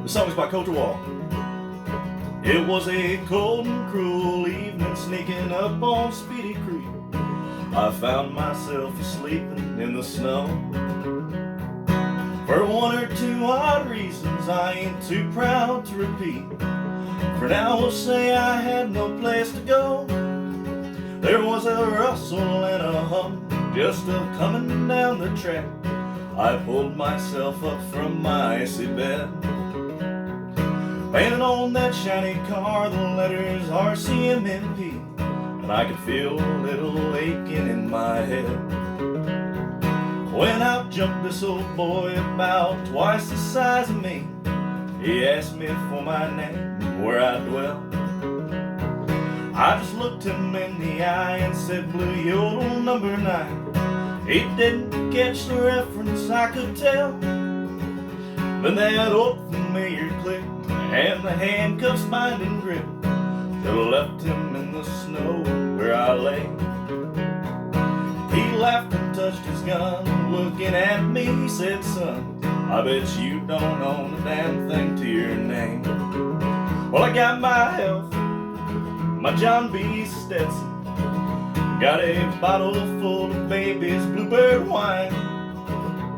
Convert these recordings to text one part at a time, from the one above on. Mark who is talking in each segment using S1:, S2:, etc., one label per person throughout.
S1: The song is by Culture Wall. It was a cold and cruel evening, sneaking up on Speedy Creek. I found myself sleeping in the snow. For one or two odd reasons I ain't too proud to repeat. For now we'll say I had no place to go. There was a rustle and a hum just a-coming down the track. I pulled myself up from my icy bed. Painted on that shiny car the letters RCMMP, and I could feel a little aching in my head. When out jumped this old boy about twice the size of me. He asked me for my name and where I dwell. I just looked him in the eye and said, Blue Yodel number 9. He didn't catch the reference, I could tell. Then that old familiar click and the handcuffs binding grip that left him in the snow where I lay. He laughed and touched his gun. Looking at me, he said, Son, I bet you don't own a damn thing to your name. Well, I got my health, my John B. Stetson, got a bottle full of baby's bluebird wine.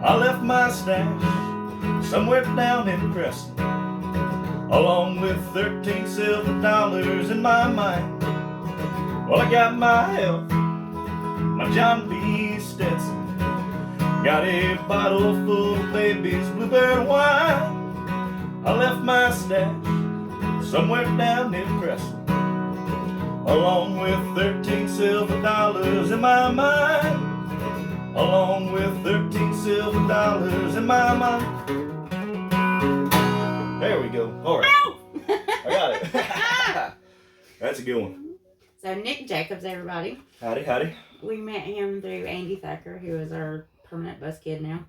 S1: I left my stash somewhere down in Preston, along with 13 silver dollars in my mind. Well, I got my health, my John B. Stetson, got a bottle full of baby's bluebird wine. I left my stash somewhere down in Preston, along with 13 silver dollars in my mind. Along with 13 silver dollars in my mind. There we go. All right.
S2: Ow!
S1: I got it. That's a good one.
S2: So Nick Jacobs, everybody.
S1: Howdy, howdy.
S2: We met him through Andy Thacker, who is our permanent bus kid now.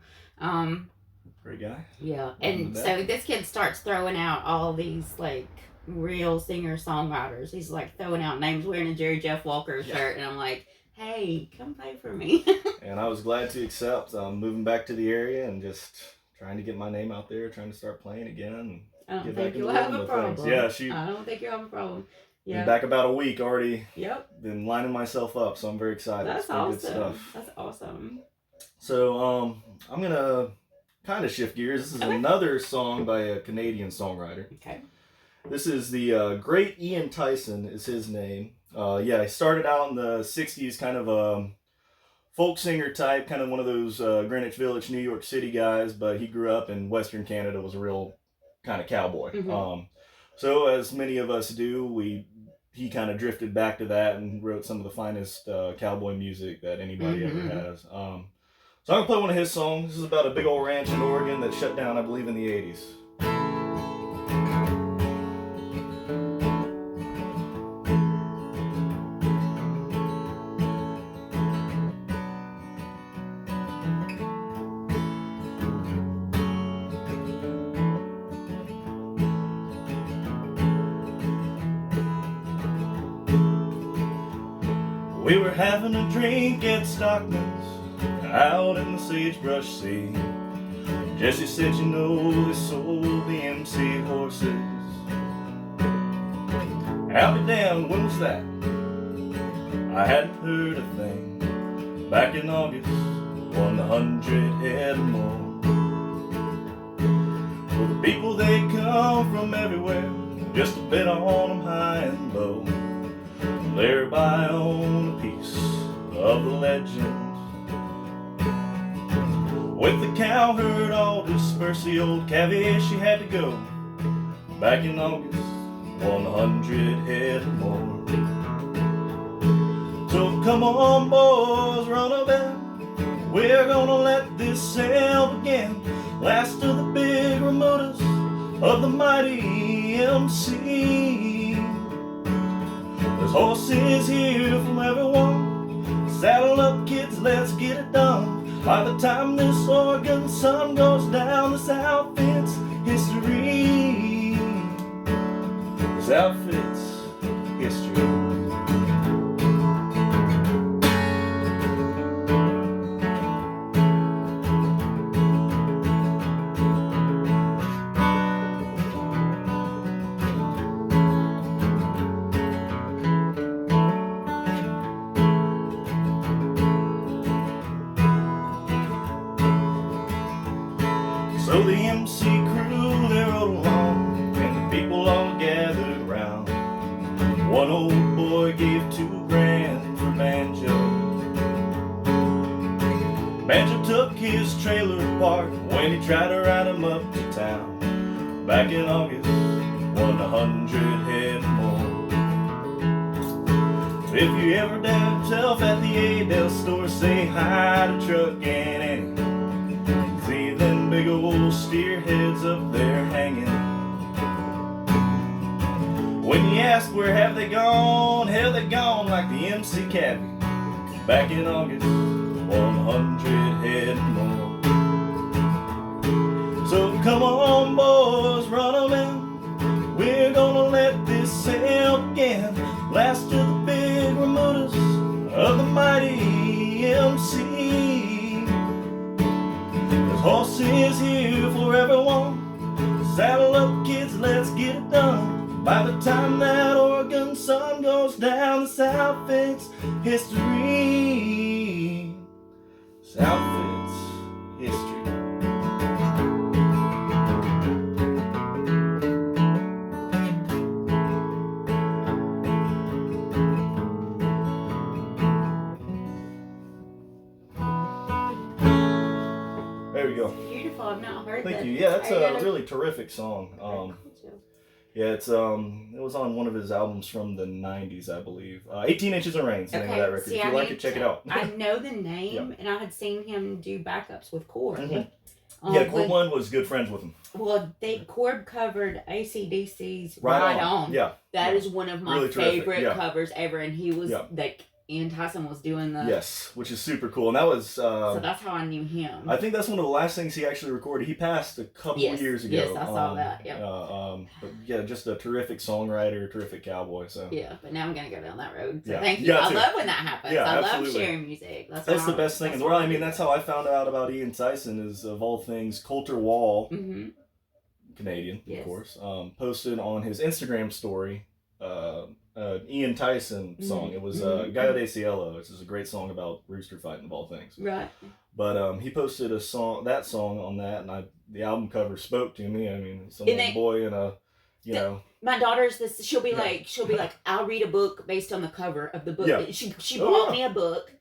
S1: Great guy.
S2: Yeah. And so this kid starts throwing out all these like real singer-songwriters. He's like throwing out names wearing a Jerry Jeff Walker shirt, and I'm like, hey, come play for me.
S1: And I was glad to accept. Moving back to the area and just trying to get my name out there, trying to start playing again.
S2: I don't
S1: Get
S2: think
S1: back
S2: you'll
S1: into
S2: have a
S1: the
S2: problem.
S1: things. Yeah, shoot.
S2: I don't think you'll have a problem.
S1: Been
S2: Yeah.
S1: back about a week already.
S2: Yep.
S1: Been lining myself up, so I'm very excited.
S2: That's
S1: It's been good
S2: awesome.
S1: stuff.
S2: That's awesome.
S1: So I'm gonna kind of shift gears. This is
S2: Okay.
S1: another song by a Canadian songwriter.
S2: Okay.
S1: This is the great Ian Tyson is his name. He started out in the 60s, kind of a folk singer type, kind of one of those Greenwich Village, New York City guys, but he grew up in Western Canada, was a real kind of cowboy.
S2: Mhm.
S1: So as many of us do, he kind of drifted back to that and wrote some of the finest cowboy music that anybody ever has. So I'm going to play one of his songs. This is about a big old ranch in Oregon that shut down, I believe, in the 80s. We were having a drink at Stockman's out in the sagebrush sea. Jesse said, you know, they sold the MC horses. I'll be damned, when was that? I hadn't heard a thing. Back in August, 100 head more. Well, the people, they come from everywhere, just to bet on them high and low. Thereby own a piece of the legend. With the cow herd all dispersed, the old caviar she had to go. Back in August, 100 head or more. So come on boys, run a bell. We're gonna let this sail begin. Last of the big remotas of the mighty MC. There's horses here from everyone. Saddle up, kids, let's get it done. By the time this Oregon sun goes down, this outfit's history. This outfit's history. MC crew, they rode along, and the people all gathered round. One old boy gave $2,000 for Banjo. Banjo took his trailer apart when he tried to ride him up to town. Back in August, 100 head more. If you ever doubt yourself at the Adele store, say hi to Truck and Annie. See them big old steer heads up there hanging. When you ask where have they gone, hell they gone like the MC Cabby. Back in August, 100 head more. So come on boys, run 'em in. We're gonna let this sail again. Last of the big remotas of the mighty MC. There's horses here for everyone. Saddle up kids, let's get it done. By the time that Oregon sun goes down, the South fits history. South fits history. There we go.
S2: Beautiful. I've not heard that.
S1: Thank you. Yeah, that's a really terrific song. Yeah, it was on one of his albums from the 90s, I believe. 18 Inches of Rain's the name of that record.
S2: See,
S1: if you like it, check it out.
S2: I know the name, and I had seen him do backups with Korb.
S1: Mm-hmm. Yeah, Korb One was good friends with him.
S2: Well, Korb covered AC/DC's Right On.
S1: Yeah.
S2: That is one of my
S1: really
S2: favorite covers ever, and he was like, Ian Tyson was doing the...
S1: Yes, which is super cool. And that was...
S2: so that's how I knew him.
S1: I think that's one of the last things he actually recorded. He passed a couple of years ago.
S2: Yes, I saw that. Yeah.
S1: But yeah, just a terrific songwriter, terrific cowboy. So
S2: yeah, but now I'm going to go down that road. So
S1: yeah.
S2: thank you. I love when that happens.
S1: Yeah,
S2: I
S1: absolutely.
S2: love sharing music. That's
S1: the best thing in the world. I mean, that's how I found out about Ian Tyson is, of all things, Coulter Wall, Canadian, of course, posted on his Instagram story Ian Tyson song. It was Gallo de Cielo, which is a great song about rooster fighting of all things.
S2: Right.
S1: But he posted that song on that, and the album cover spoke to me. I mean, some little boy in a,
S2: my daughter's this. She'll be like, I'll read a book based on the cover of the book. Yeah. She bought me a book.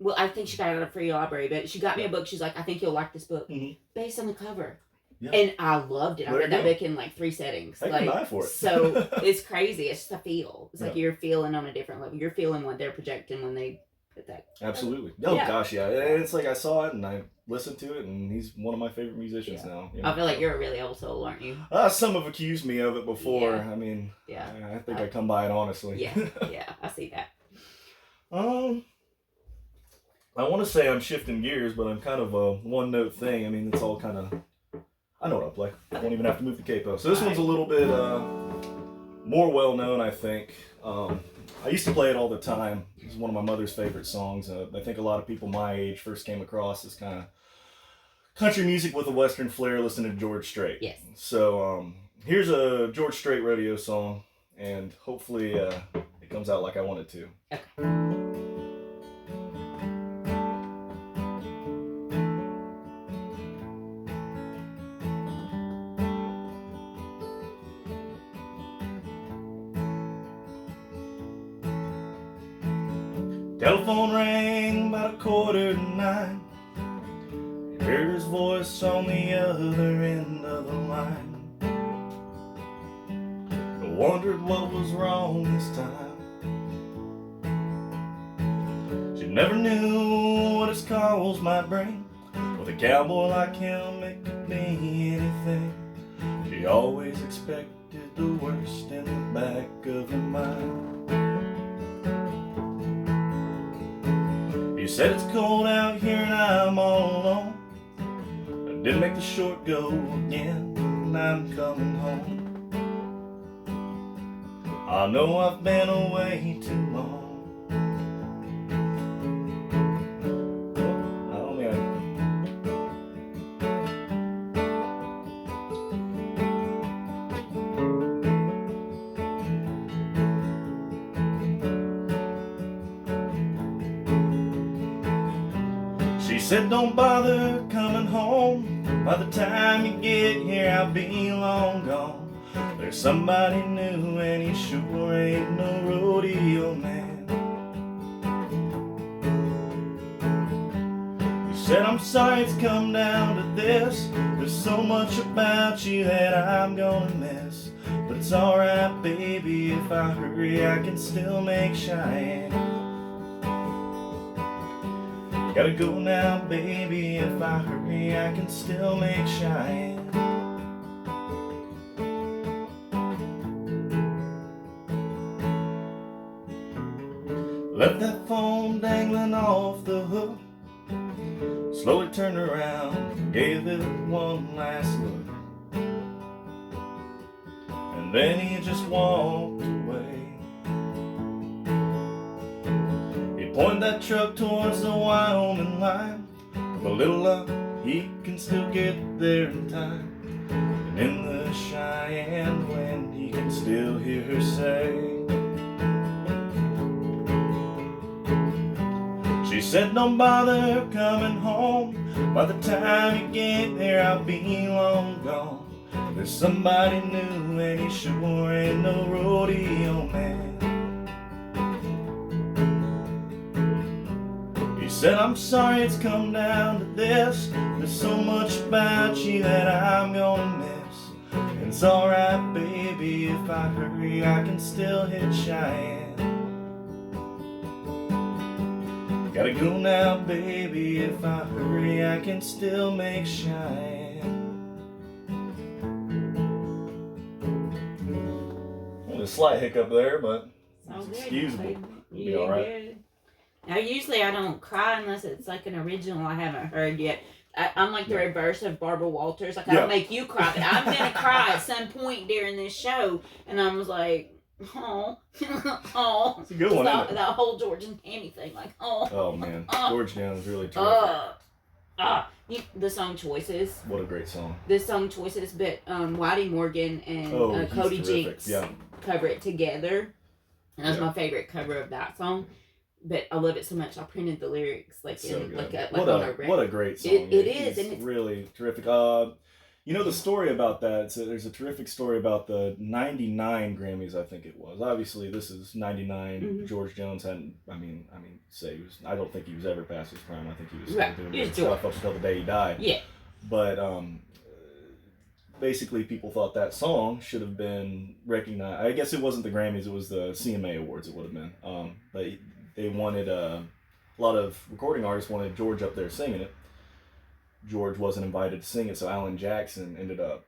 S2: Well, I think she got it at a free library, but she got me a book. She's like, I think you'll like this book based on the cover. Yeah. And I loved it. I read that book in like 3 settings.
S1: I can buy for it.
S2: So it's crazy. It's just a feel. It's like you're feeling on a different level. You're feeling what they're projecting when they put that.
S1: Absolutely. Oh gosh, yeah. And it's like I saw it and I listened to it, and he's one of my favorite musicians now.
S2: I feel like you're a really old soul, aren't you?
S1: Some have accused me of it before. I mean, I think I come by it honestly.
S2: Yeah, I see that.
S1: I want to say I'm shifting gears, but I'm kind of a one-note thing. I mean, it's all kind of... I know what I'll play. I won't even have to move the capo. So this one's a little bit more well-known, I think. I used to play it all the time. It's one of my mother's favorite songs. I think a lot of people my age first came across this kind of country music with a western flair listening to George Strait.
S2: Yes.
S1: So here's a George Strait rodeo song, and hopefully it comes out like I want it to.
S2: Okay.
S1: Telephone rang about 9:15. Heard his voice on the other end of the line. I wondered what was wrong this time. She never knew what his calls might bring. With a cowboy like him, it could be anything. She always expected the worst in the back of her mind. He said it's cold out here and I'm all alone. I didn't make the short go again, and I'm coming home. I know I've been away too long. Oh man. She said don't bother coming home. By the time you get here, I'll be long gone. There's somebody new and he sure ain't no rodeo man. You said I'm sorry it's come down to this. There's so much about you that I'm gonna miss. But it's alright, baby, if I hurry I can still make Cheyenne. Gotta go now, baby, if I hurry I can still make Cheyenne. Left that phone dangling off the hook. Slowly turned around, gave it one last look. And then he just walked away. He pointed that truck towards the Wyoming line. With a little luck, he can still get there in time. And in the Cheyenne wind, he can still hear her say, she said, don't bother coming home. By the time you get there, I'll be long gone. There's somebody new and he sure ain't no rodeo man. He said, I'm sorry it's come down to this. There's so much about you that I'm gonna miss. And it's alright, baby, if I hurry I can still hit Cheyenne. Gotta go now, baby, if I hurry I can still make Cheyenne. A slight hiccup there, but it's excusable.
S2: You
S1: Be all right.
S2: good. Now, usually I don't cry unless it's like an original I haven't heard yet. I'm like the reverse of Barbara Walters. Like, I don't make you cry, but I'm going to cry at some point during this show. And I was like, oh. Oh.
S1: It's a good one,
S2: that whole George and Tammy thing. Like, oh.
S1: Oh, man. George Jones is really terrific.
S2: The song Choices.
S1: What a great song.
S2: The song Choices, but Whitey Morgan and Cody Jinks cover it together. And that's my favorite cover of that song. But I love it so much I printed the lyrics like
S1: so
S2: in
S1: good.
S2: What
S1: a great song.
S2: It is, and it's
S1: really terrific. You know the story about that? There's a terrific story about the 99 Grammys, I think it was. Obviously, this is 99.
S2: Mm-hmm.
S1: George Jones hadn't, I don't think he was ever past his prime. I think he was doing
S2: He was
S1: stuff up until the day he died.
S2: Yeah.
S1: But basically, people thought that song should have been recognized. I guess it wasn't the Grammys, it was the CMA Awards, it would have been. But they wanted, a lot of recording artists wanted George up there singing it. George wasn't invited to sing it, so Alan Jackson ended up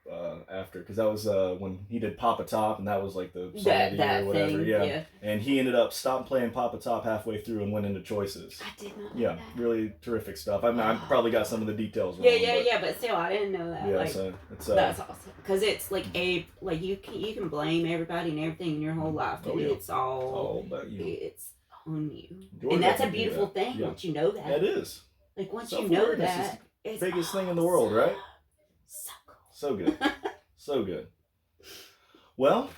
S1: after, because that was when he did Papa Top, and that was like the song of the year or whatever. Yeah. And he ended up stopped playing Papa Top halfway through and went into Choices.
S2: I did not know that.
S1: Really terrific stuff. I mean, I probably got some of the details wrong.
S2: But still, I didn't know that.
S1: Yeah,
S2: like,
S1: so it's
S2: that's awesome, because it's like you can blame everybody and everything in your whole life, and it's all
S1: about you.
S2: It's on you,
S1: George,
S2: and that's a beautiful thing once you know that.
S1: It is.
S2: Like once you know that.
S1: It's biggest thing in the world, right?
S2: So cool.
S1: So good. So good. Well,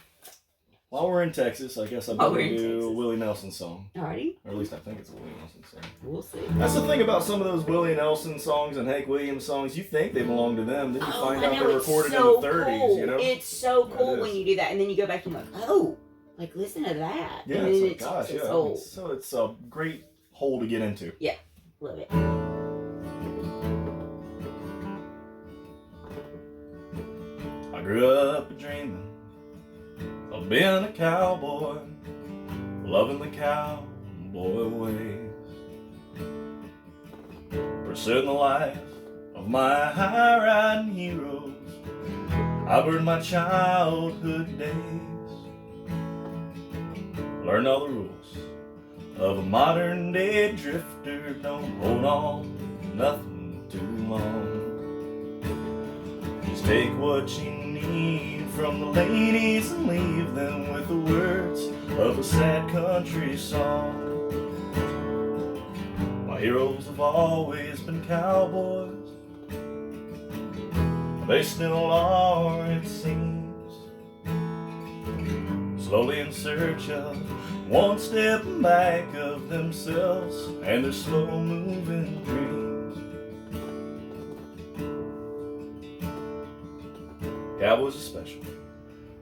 S1: while we're in Texas, I guess I better do a Willie Nelson song.
S2: Alrighty.
S1: Or at least I think it's a Willie Nelson song.
S2: We'll see.
S1: That's the thing about some of those Willie Nelson songs and Hank Williams songs. You think they belong to them, then you find out they're recorded in the 30s,
S2: cool.
S1: you know?
S2: It's so cool when you do that, and then you go back and you're like, oh, like listen to that.
S1: Yeah,
S2: and
S1: it's
S2: then
S1: like, gosh, yeah. So it's a great hole to get into.
S2: Yeah, love it.
S1: I grew up dreaming of being a cowboy, loving the cowboy ways, pursuing the life of my high-riding heroes. I burned my childhood days, learned all the rules of a modern-day drifter. Don't hold on to nothing too long. Just take what you need from the ladies and leave them with the words of a sad country song. My heroes have always been cowboys. They still are, it seems. Slowly in search of one step back of themselves and their slow-moving dreams. Cowboys are special,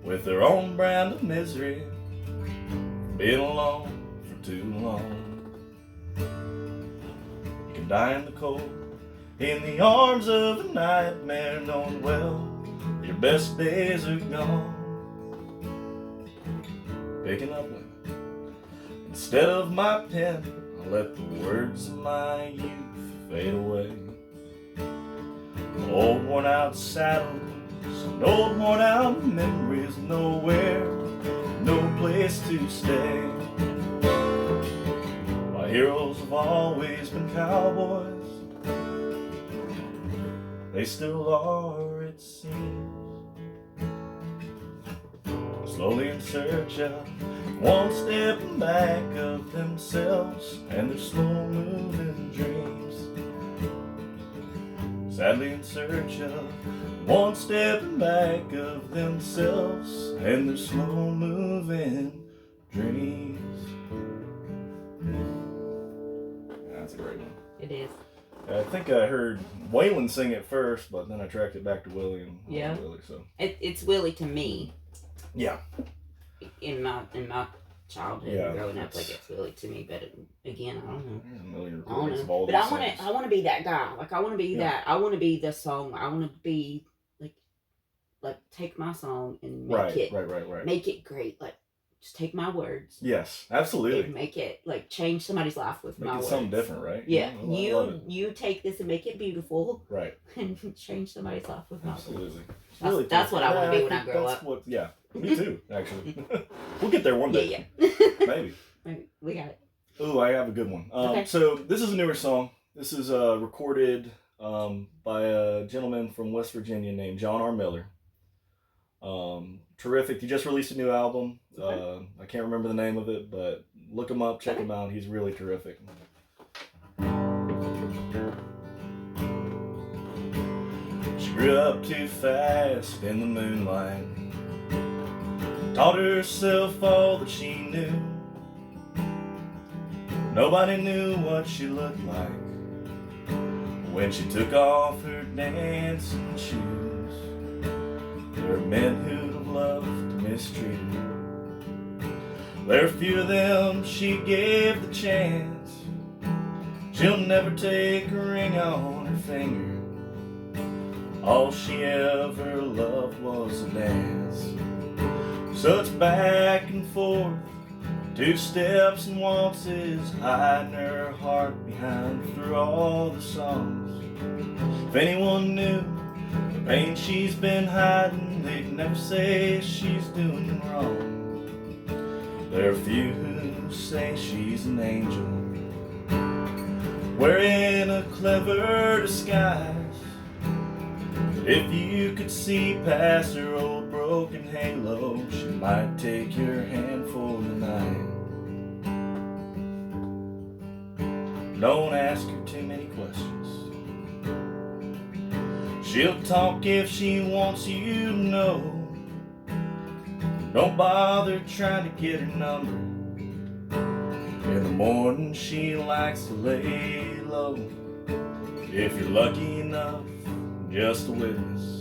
S1: with their own brand of misery, being alone for too long. You can die in the cold, in the arms of a nightmare, knowing well your best days are gone. Picking up women instead of my pen, I let the words of my youth fade away. Old worn out saddles and old worn out memories, nowhere, no place to stay. My heroes have always been cowboys, they still are, it seems. Slowly in search of one step back of themselves and their slow moving dreams. Sadly in search of one step back of themselves and their slow moving dreams. That's a great one.
S2: It is.
S1: I think I heard Waylon sing it first, but then I tracked it back to Willie and
S2: Yeah.
S1: Willie. So
S2: It's Willie to me.
S1: yeah,
S2: In my childhood
S1: Yeah,
S2: and growing up,
S1: it's-
S2: like it's Willie to me. But again, I don't know.
S1: there's a million
S2: I don't
S1: recordings of
S2: know.
S1: all
S2: But
S1: these
S2: I want
S1: songs.
S2: to. I want to be that guy. Like I want to be
S1: Yeah.
S2: that. I want to be the song. I want to be like take my song and make it
S1: Right.
S2: make it great. Like just take my words
S1: Yes, absolutely.
S2: and make it like change somebody's life with
S1: Make
S2: my
S1: it
S2: words.
S1: something different, right?
S2: Yeah,
S1: I love it.
S2: you take this and make it beautiful
S1: Right,
S2: and change somebody's life with my words.
S1: absolutely.
S2: That's what I wanna be when I
S1: think
S2: grow
S1: that's
S2: up.
S1: What, yeah, me too. Actually, we'll get there one day.
S2: Yeah.
S1: Maybe.
S2: We got it.
S1: Ooh, I have a good one.
S2: Okay.
S1: So this is a newer song. This is recorded by a gentleman from West Virginia named John R. Miller. Terrific. He just released a new album.
S2: Okay.
S1: I can't remember the name of it, but look him up, check him out. He's really terrific. She grew up too fast in the moonlight, taught herself all that she knew. Nobody knew what she looked like when she took off her dancing shoes. There are men who'd have loved to mistreat her. There are few of them she gave the chance. She'll never take a ring on her finger. All she ever loved was a dance. So it's back and forth, two steps and waltzes, hiding her heart behind through all the songs. If anyone knew the pain she's been hiding, they'd never say she's doing wrong. There are few who say she's an angel, wearing a clever disguise. But if you could see past her old broken halo, she might take your hand for the night. Don't ask her too many questions. She'll talk if she wants you to know. Don't bother trying to get her number. In the morning she likes to lay low. If you're lucky enough just to witness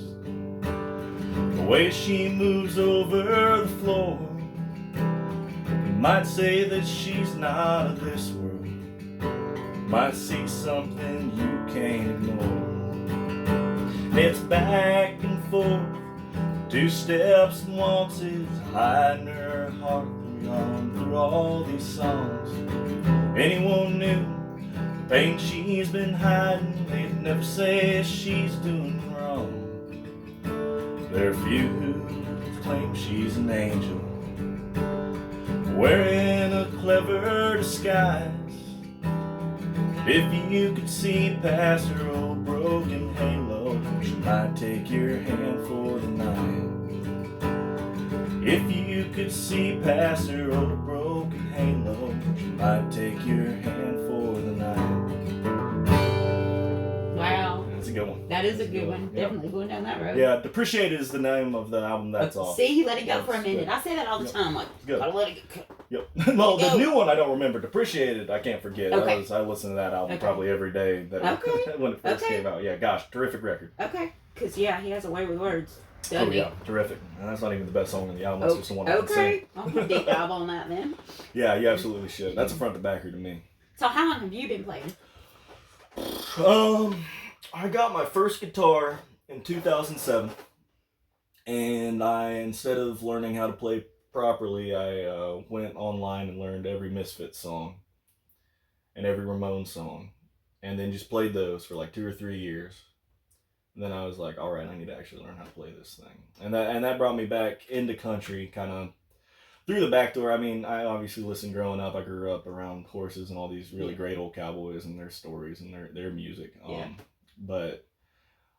S1: the way she moves over the floor, you might say that she's not of this world. Might see something you can't ignore. It's back and forth, two steps and waltzes, hiding her heart through all these songs. Anyone knew the pain she's been hiding, they'd never say she's doing wrong. There are few who claim she's an angel, wearing a clever disguise. If you could see past her old broken halo, she might take your hand for the night. If you could see past her old broken halo, she might take your hand for the night.
S2: Wow.
S1: That's a good one.
S2: That is a good one.
S1: Yeah.
S2: Definitely going down that road.
S1: Yeah, Depreciated is the name of the album that's off.
S2: See, you let it go for a
S1: That's
S2: minute.
S1: good.
S2: I say that all the
S1: Yep.
S2: time. Like,
S1: Good.
S2: gotta let it go.
S1: Yep. Well, the
S2: Go.
S1: new one I don't remember. Depreciated, I can't forget.
S2: Okay.
S1: I listened to that album
S2: Okay.
S1: probably every day that
S2: Okay.
S1: when it first
S2: Okay.
S1: came out. Yeah, gosh, terrific record.
S2: Okay. Because, yeah, he has a way with words. doesn't
S1: Oh
S2: he?
S1: yeah, terrific. And that's not even the best song on the album. That's just the one I haven't seen.
S2: Okay, I'll deep dive on that then.
S1: Yeah, you absolutely should. That's a front to backer to me.
S2: So how long have you been playing?
S1: I got my first guitar in 2007, and instead of learning how to play properly, I went online and learned every Misfits song and every Ramones song, and then just played those for like 2 or 3 years. And then I was like, all right, I need to actually learn how to play this thing, and that brought me back into country, kind of through the back door. I mean, I obviously listened growing up. I grew up around horses and all these really great old cowboys and their stories and their music. But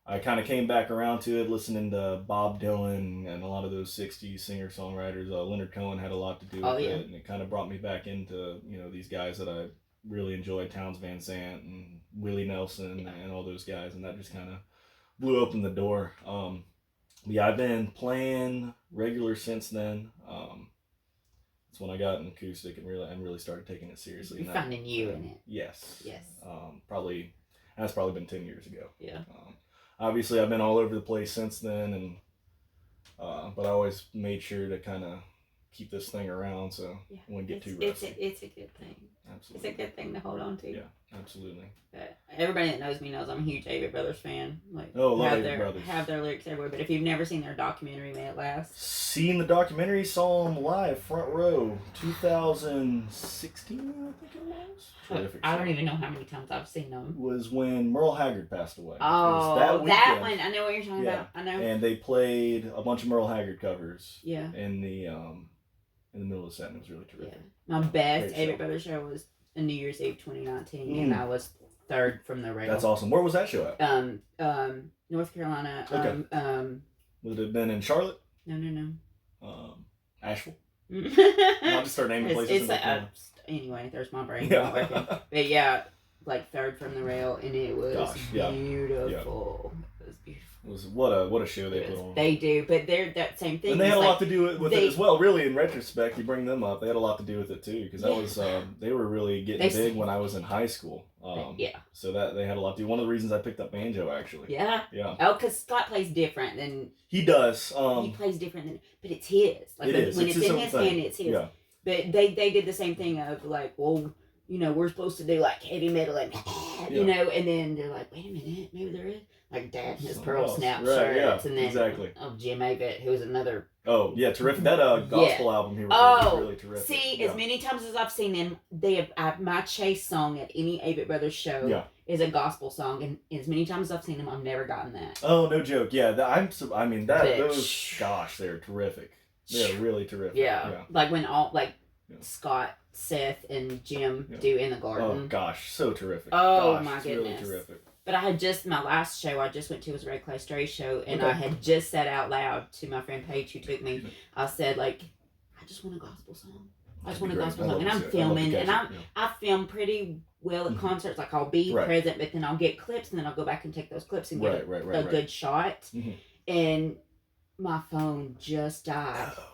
S1: I kind of came back around to it, listening to Bob Dylan and a lot of those 60s singer-songwriters. Leonard Cohen had a lot to do with it, and it kind of brought me back into, these guys that I really enjoyed, Townes Van Zandt and Willie Nelson and all those guys, and that just kind of blew open the door. I've been playing regular since then. That's when I got an acoustic and really started taking it seriously.
S2: You're finding you in it.
S1: Yes.
S2: Yes.
S1: That's probably been 10 years ago.
S2: Yeah.
S1: Obviously, I've been all over the place since then, and but I always made sure to kind of keep this thing around so it wouldn't get too rusty.
S2: It's a good thing.
S1: Absolutely.
S2: It's a good thing to hold on to.
S1: Yeah, absolutely.
S2: But everybody that knows me knows I'm a huge Avett Brothers fan. Like,
S1: love Avett Brothers.
S2: Have their lyrics everywhere. But if you've never seen their documentary, May It Last.
S1: Seen the documentary, saw them live, front row, 2016, I think it was. Terrific
S2: I
S1: show.
S2: don't even know how many times I've seen them.
S1: Was when Merle Haggard passed away.
S2: Oh,
S1: that
S2: that one. I know what you're talking
S1: Yeah.
S2: about. I know.
S1: And they played a bunch of Merle Haggard covers.
S2: Yeah.
S1: In the middle of the set, and it was really terrific.
S2: Yeah. My best
S1: Great show.
S2: Avett Brothers show was a New Year's Eve 2019, and I was third from the rail.
S1: That's awesome. Where was that show at?
S2: North Carolina.
S1: Okay. Would it have been in Charlotte?
S2: No.
S1: Asheville?
S2: I'll
S1: I'll just start naming places.
S2: Anyway, there's my brain
S1: Yeah.
S2: not working. But yeah, like third from the rail, and it was beautiful.
S1: Yeah.
S2: It was beautiful.
S1: It was what a show they put on.
S2: They do, but they're that same thing.
S1: And they had a lot to do with it as well. Really, in retrospect, you bring them up, they had a lot to do with it too, because that was they were really getting big when I was in high school. So that they had a lot to do. One of the reasons I picked up banjo, actually.
S2: Yeah.
S1: Yeah.
S2: Oh, because Scott plays different than
S1: he does.
S2: He plays different than, but it's his. Like
S1: it is.
S2: When it's in his hand, it's his.
S1: Yeah.
S2: But they did the same thing of like, well, we're supposed to do like heavy metal and and then they're like, wait a minute, maybe there is like Dad and his Pearl Snap shirts, and then Jim Avett, who was another.
S1: Oh yeah, terrific! That gospel album here was really terrific.
S2: See, as many times as I've seen them, they have my chase song at any Avett Brothers show is a gospel song, and as many times as I've seen them, I've never gotten that.
S1: Oh no joke! Yeah, those they're terrific. They're really terrific.
S2: Yeah. Like when Scott, Seth, and Jim do In the Garden.
S1: Oh gosh, so terrific.
S2: Oh my goodness.
S1: Really terrific.
S2: But my last show I just went to was a Ray Clay Stray show, and I had just said out loud to my friend Paige, who took me, I said, like, I just want a gospel song. I just want a gospel song. And I'm filming, and I film pretty well at concerts. Like, I'll be present, but then I'll get clips, and then I'll go back and take those clips and get a good shot. Mm-hmm. And my phone just died. Oh.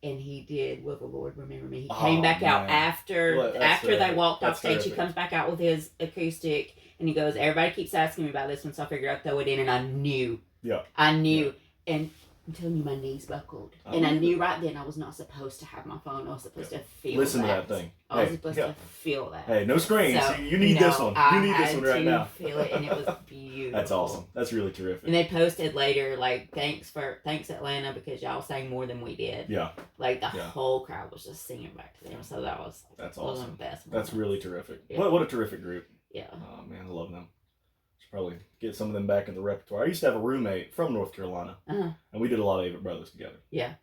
S2: And he did, Will the Lord Remember Me. He came back out after they walked off stage. Terrific. He comes back out with his acoustic, and he goes, everybody keeps asking me about this one, so I figured I'd throw it in, and I knew. Yeah. I knew. Yeah. And I'm telling you, my knees buckled. And I knew right then I was not supposed to have my phone. I was supposed to feel
S1: Listen to that thing.
S2: I was supposed to feel that.
S1: Hey, no screens. So, you need this one. You need this one right now.
S2: Feel it, and it was beautiful.
S1: That's awesome. That's really terrific.
S2: And they posted later, like, thanks Atlanta, because y'all sang more than we did. Yeah. Like, the whole crowd was just singing back to them. So that's
S1: awesome.
S2: One of the best.
S1: That's really terrific. Yeah. What a terrific group.
S2: Yeah.
S1: Oh man, I love them. Should probably get some of them back in the repertoire. I used to have a roommate from North Carolina, and we did a lot of Avett Brothers together. Yeah.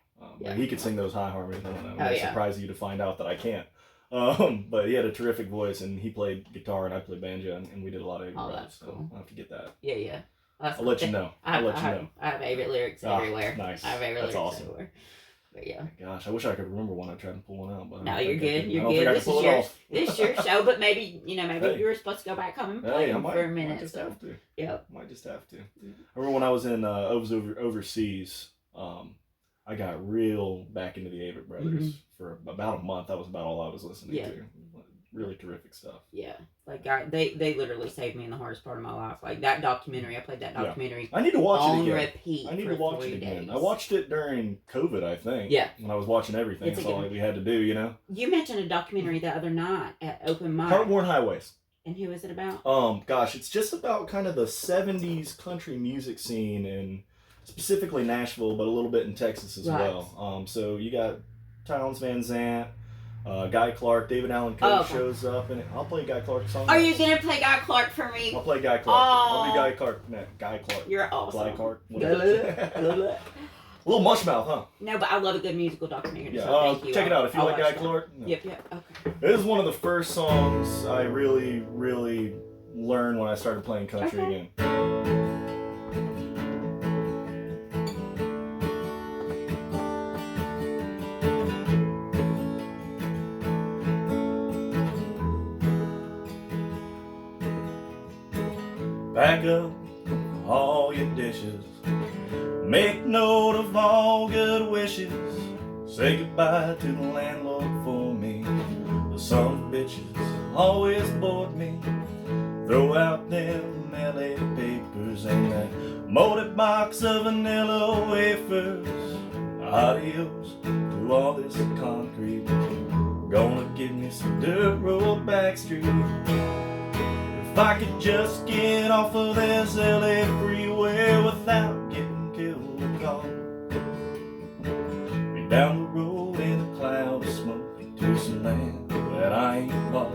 S1: He could sing those high harmonies. I'm surprised you to find out that I can't. But he had a terrific voice, and he played guitar, and I played banjo, and we did a lot of Avett Brothers.
S2: That's cool.
S1: So I'll have to get that.
S2: Yeah.
S1: I'll let you know.
S2: I have Avett lyrics everywhere.
S1: Nice.
S2: I have Avett lyrics
S1: awesome.
S2: Everywhere. But yeah.
S1: Gosh, I wish I could remember one. I tried to pull one out, but
S2: no, you're good. You're good. This is your show, but maybe you were supposed to go back home and play for a minute.
S1: Might just have to.
S2: Yeah.
S1: Might just have to. I remember when I was overseas. I got real back into the Avett Brothers for about a month. That was about all I was listening to. really terrific stuff.
S2: Yeah, like they literally saved me in the hardest part of my life. Like that documentary, I played that documentary.
S1: I need to watch it
S2: on
S1: again.
S2: repeat.
S1: I need to watch it again. I watched it during COVID, I think.
S2: Yeah.
S1: When I was watching everything, that's all we had to do, you know.
S2: You mentioned a documentary the other night at Open Mic.
S1: Heartworn Highways.
S2: And who is it about?
S1: Gosh, it's just about kind of the '70s country music scene in specifically Nashville, but a little bit in Texas as well. So you got Townes Van Zandt. Guy Clark, David Allen Coe shows up, and I'll play Guy Clark's song.
S2: Are you gonna play Guy Clark for me?
S1: I'll play Guy Clark. I'll be Guy Clark. No, Guy Clark.
S2: You're awesome.
S1: Guy Clark. A little mush mouth, huh?
S2: No, but I love a good musical documentary.
S1: Yeah,
S2: so thank you.
S1: Check it out if you like Guy Clark.
S2: No. Yep. Okay.
S1: It is one of the first songs I really, really learned when I started playing country again. Pack up all your dishes. Make note of all good wishes. Say goodbye to the landlord for me. The son of bitches always bored me. Throw out them LA papers and that molded box of vanilla wafers. Adios to all this concrete. Gonna give me some dirt road back street. If I could just get off of this LA freeway without getting killed or caught. Be down the road in a cloud of smoke to some land that I ain't bought.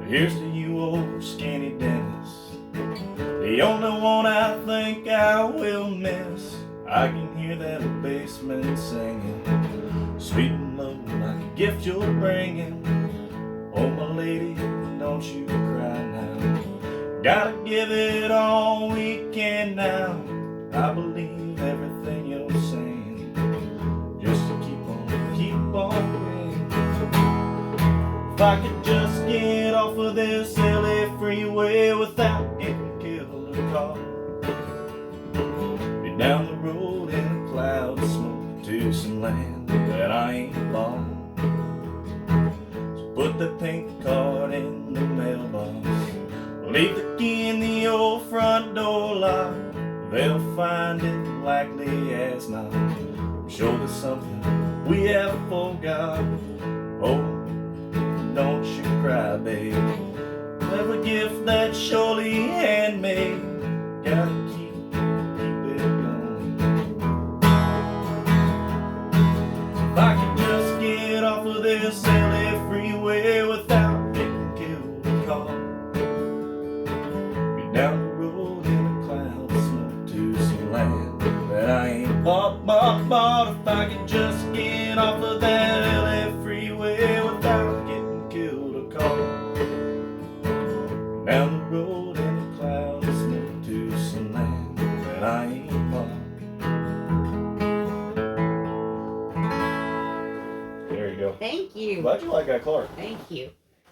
S1: Here's to you, old skinny Dennis, the only one I think I will miss. I can hear that bassman singing, sweet and low like a gift you're bringing. Oh my lady, don't you cry now. Gotta give it all we can now. I believe everything you're saying, just to keep on praying. If I could just get off of this LA freeway without getting killed or caught. Be down the road in a cloud of smoke to some land that I ain't bought. Put the pink card in the mailbox. Leave the key in the old front door lock. They'll find it likely as not. I'm sure there's something we have forgot. Oh, don't you cry, babe. Have a gift that's surely handmade. Gotta keep it going. If I could just get off of this LA freeway without getting killed or caught. Be down the road in a cloud of smoke to some land that I ain't bought. If I could just get off of that LA freeway without getting killed or caught. Down the road in a cloud of smoke to some land that I ain't bought. There you go.
S2: Thank you.
S1: Glad you like Guy Clark.
S2: Thank you.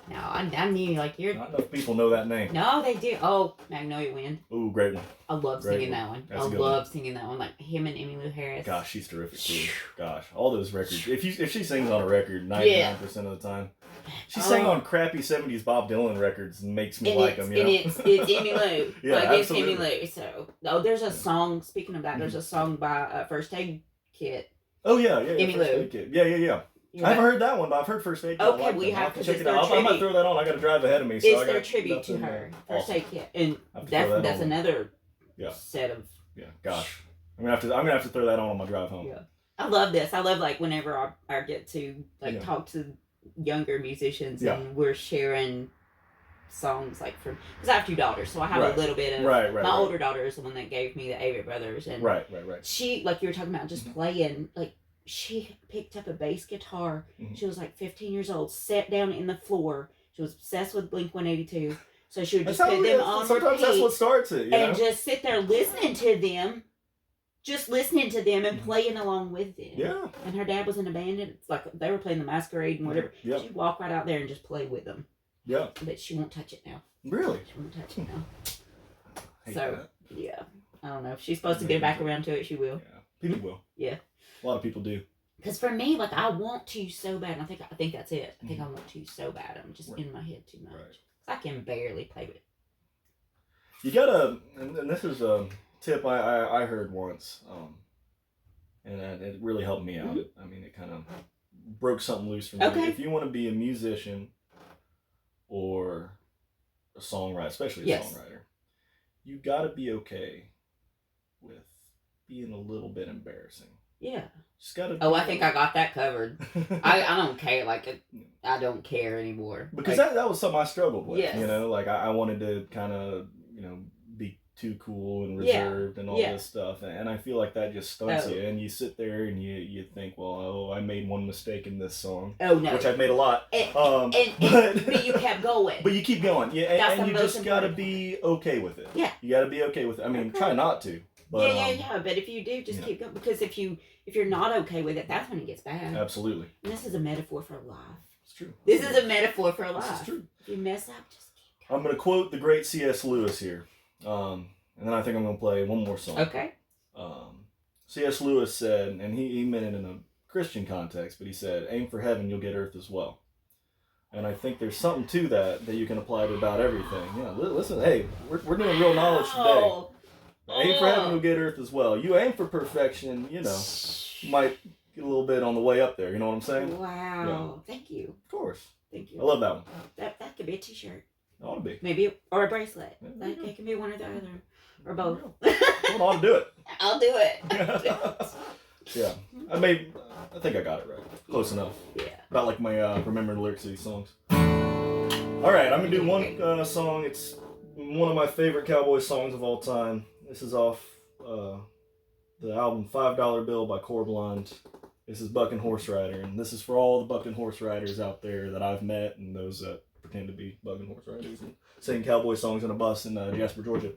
S2: No, I knew like you're.
S1: Not enough people know that name.
S2: No, they do. Oh, Magnolia Wind.
S1: Ooh, great one.
S2: I love
S1: Great
S2: singing
S1: one.
S2: that one.
S1: That's
S2: I
S1: a good
S2: love singing that one. Like him and Emmylou Harris.
S1: Gosh, she's terrific too. Gosh, all those records. If she sings on a record 99% of the time. She sang on crappy 70s Bob Dylan records and makes me like them, you know?
S2: And it's Emmylou.
S1: Yeah,
S2: like,
S1: absolutely.
S2: it's Emmylou. So, there's a song, speaking of that, there's a song by First Aid Kit.
S1: Oh, yeah.
S2: Emmylou.
S1: First Aid Kit. Yeah.
S2: Yeah.
S1: I haven't heard that one, but I've heard First Aid Kit.
S2: Okay,
S1: I like
S2: we
S1: them. I'll
S2: have to
S1: check
S2: it's
S1: it
S2: their
S1: out. I
S2: tribute.
S1: might throw that on. I got to drive ahead of me. So
S2: It's
S1: I
S2: their
S1: got
S2: tribute to
S1: nothing
S2: her.
S1: there.
S2: First Aid Kit. And
S1: Have to throw that
S2: that's
S1: on.
S2: another
S1: Yeah.
S2: set of...
S1: Yeah, gosh. I'm gonna have to throw that on my drive home.
S2: Yeah. I love this. I love like whenever I get to talk to younger musicians and we're sharing songs like from because I have two daughters, so I have a little bit of my older daughter is the one that gave me the Avett Brothers, and she, like you were talking about, just playing, like she picked up a bass guitar. She was like 15 years old, sat down in the floor. She was obsessed with Blink-182, so she would just put them on
S1: sometimes that's what starts it, you
S2: and
S1: know?
S2: just sit there listening to them. Just listening to them and playing along with them.
S1: Yeah.
S2: And her dad was in a band, and it's like they were playing the Masquerade and whatever.
S1: Yeah.
S2: She'd walk right out there and just play with them.
S1: Yeah.
S2: But she won't touch it now.
S1: Really?
S2: She won't touch it now.
S1: Hate
S2: So,
S1: that.
S2: yeah. I don't know. If she's supposed to get back around to it, she will.
S1: Yeah. People will.
S2: Yeah.
S1: A lot of people do.
S2: Because for me, like I want to so bad. And I think that's it. I think I want to so bad. I'm just in my head too much.
S1: Right.
S2: I can barely play with it.
S1: You gotta, and this is a tip I heard once, and it really helped me out. I mean, it kind of broke something loose for me.
S2: Okay.
S1: If you want to be a musician or a songwriter, especially a songwriter, you gotta be okay with being a little bit embarrassing.
S2: Yeah.
S1: Just gotta.
S2: I think I got that covered. I don't care. Like I don't care anymore.
S1: Because
S2: like,
S1: that was something I struggled with.
S2: Yes.
S1: You know, like I wanted to kind of be too cool and reserved and all this stuff, and I feel like that just stunts you. And you sit there and you think, well, I made one mistake in this song.
S2: Oh no.
S1: Which I've made a lot.
S2: But you kept going.
S1: But you keep going. Yeah,
S2: That's
S1: and you just gotta
S2: important.
S1: be okay with it.
S2: Yeah.
S1: You gotta be okay with it. I mean, try not to. But,
S2: yeah. But if you do, just keep going. Because if you're not okay with it, that's when it gets bad.
S1: Absolutely.
S2: And this is a metaphor for life.
S1: It's true.
S2: This is a metaphor for life.
S1: This is true.
S2: If you mess up, just keep going.
S1: I'm gonna quote the great C.S. Lewis here, and then I think I'm gonna play one more song.
S2: Okay.
S1: C.S. Lewis said, and he meant it in a Christian context, but he said, "Aim for heaven, you'll get earth as well." And I think there's something to that you can apply to about everything. Yeah, listen, hey, we're doing real knowledge today. Aim for heaven, you'll get earth as well. You aim for perfection, you might get a little bit on the way up there. You know what I'm saying?
S2: Wow. Yeah. Thank you.
S1: Of course.
S2: Thank you.
S1: I love that one.
S2: That could be a t-shirt.
S1: It ought to be.
S2: Maybe, or a bracelet. Yeah, like, it can be one or the other. Or both.
S1: Someone ought to do it.
S2: I'll do it.
S1: Yeah. I think I got it right. Close enough.
S2: Yeah.
S1: About like my remembering the lyrics of these songs. Alright, I'm going to do one song. It's one of my favorite cowboy songs of all time. This is off the album $5 Bill by Corblund. This is Bucking Horse Rider, and this is for all the bucking horse riders out there that I've met and those that pretend to be bucking horse riders and sing cowboy songs on a bus in Jasper, Georgia.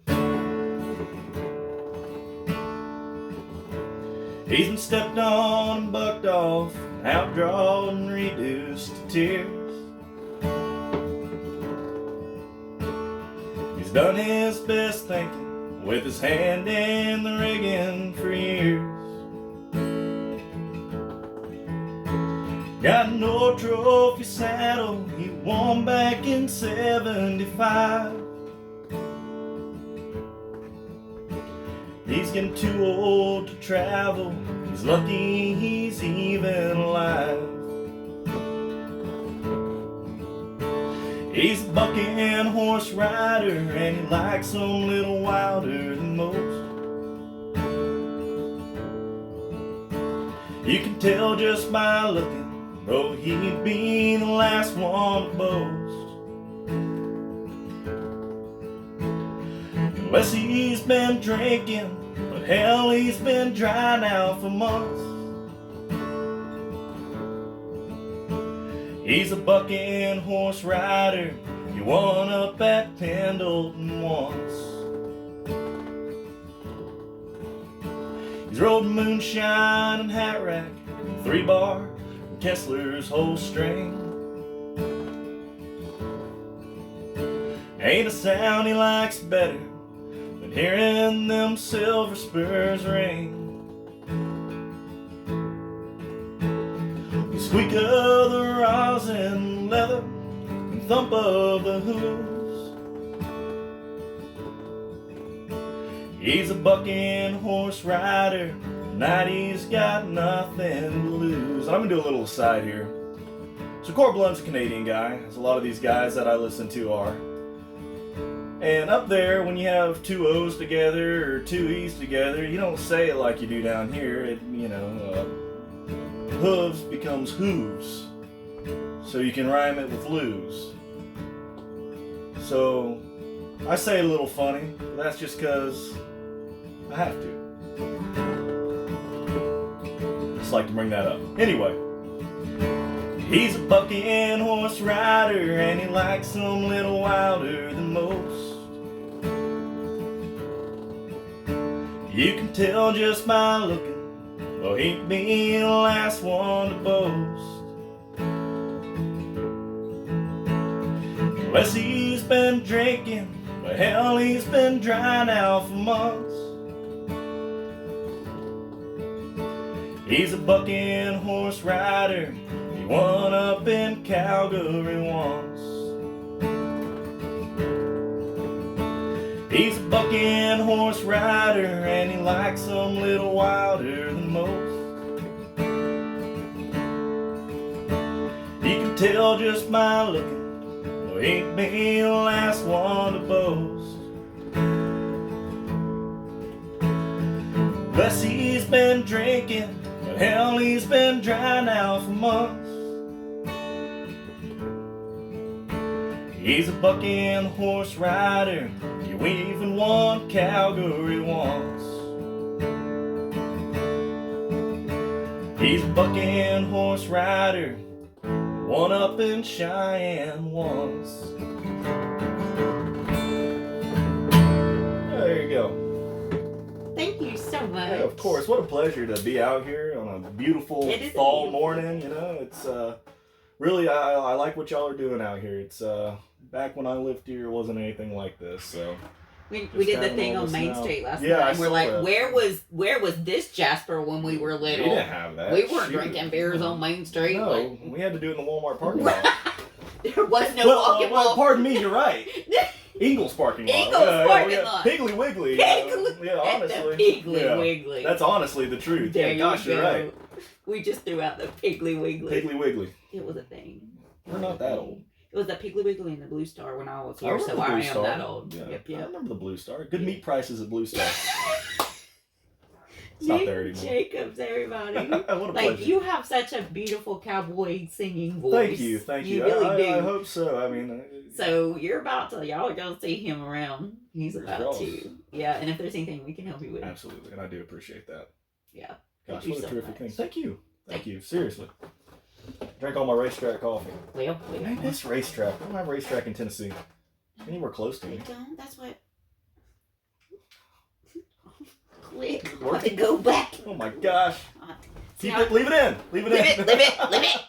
S1: He's been stepped on and bucked off, outdrawn and reduced to tears. He's done his best thinking with his hand in the rigging for years. Got no trophy saddle he won back in '75. He's getting too old to travel. He's lucky he's even alive. He's a bucking horse rider, and he likes them a little wilder than most. You can tell just by looking, though he'd be the last one to boast. Unless he's been drinking, but hell, he's been dry now for months. He's a bucking horse rider, he won up at Pendleton once. He's rode moonshine and hat rack, 3-bar, and Kessler's whole string. Ain't a sound he likes better than hearing them silver spurs ring. The squeak of the rosin leather and thump of the hooves. He's a bucking horse rider, tonight he's got nothing to lose. I'm gonna do a little aside here. So Corblund's a Canadian guy, as a lot of these guys that I listen to are. And up there, when you have two O's together or two E's together, you don't say it like you do down here. It, hooves becomes hooves. So you can rhyme it with lose. So I say it a little funny, but that's just because I have to. Just like to bring that up. Anyway, he's a bucking horse rider, and he likes them a little wilder than most. You can tell just by looking, though he'd be the last one to boast. Unless he's been drinking, but hell, he's been dry now for months. He's a bucking horse rider. He won up in Calgary once. He's a bucking horse rider, and he likes them a little wilder than most. You can tell just by looking, well, he ain't been the last one to boast. Bless, he's been drinking, but hell, he's been dry now for months. He's a bucking horse rider. You even won Calgary once. He's a bucking horse rider. Won up in Cheyenne once. There you go.
S2: Thank you so much.
S1: Yeah, of course. What a pleasure to be out here on a beautiful fall morning. You know, it's really I like what y'all are doing out here. It's back when I lived here, it wasn't anything like this. So
S2: we did the thing on Main Street last night.
S1: Yeah,
S2: and we're like, where was this Jasper when we were little?
S1: We didn't have that.
S2: We weren't drinking beers on Main Street.
S1: No,
S2: like,
S1: we had to do it in the Walmart parking lot.
S2: There was no walking
S1: well,
S2: wall.
S1: pardon me, you're right. Ingles parking lot.
S2: Ingles parking lot.
S1: Piggly Wiggly. Yeah, honestly.
S2: Piggly Wiggly.
S1: That's honestly the truth.
S2: There
S1: Yeah, gosh, you're right.
S2: We just threw out the Piggly Wiggly.
S1: Piggly Wiggly.
S2: It was a thing.
S1: We're not that old.
S2: It was the Piggly Wiggly and the Blue Star when I was here, so
S1: Blue
S2: I am
S1: Star.
S2: that old.
S1: Yeah.
S2: Yep.
S1: I remember the Blue Star. Good meat prices at Blue Star. It's not there anymore.
S2: Jacobs, everybody.
S1: What a
S2: Like,
S1: pleasure.
S2: you have such a beautiful cowboy singing voice.
S1: Thank you.
S2: You really do.
S1: I hope so. I mean,
S2: So y'all are gonna see him around. He's about
S1: Girls.
S2: to. Yeah, and if there's anything we can help you with.
S1: absolutely, and I do appreciate that.
S2: Yeah.
S1: Gosh,
S2: you
S1: what a
S2: so
S1: terrific
S2: much.
S1: thing. Thank you. Thank you. Seriously. Drank all my racetrack coffee.
S2: Well,
S1: I miss racetrack. We don't have a racetrack in Tennessee. Anywhere close to
S2: we
S1: me.
S2: don't. That's what. Click.
S1: Work
S2: I have to go back.
S1: Oh my gosh.
S2: See
S1: Keep
S2: how-
S1: it. Leave it in. Leave it in.
S2: Leave it.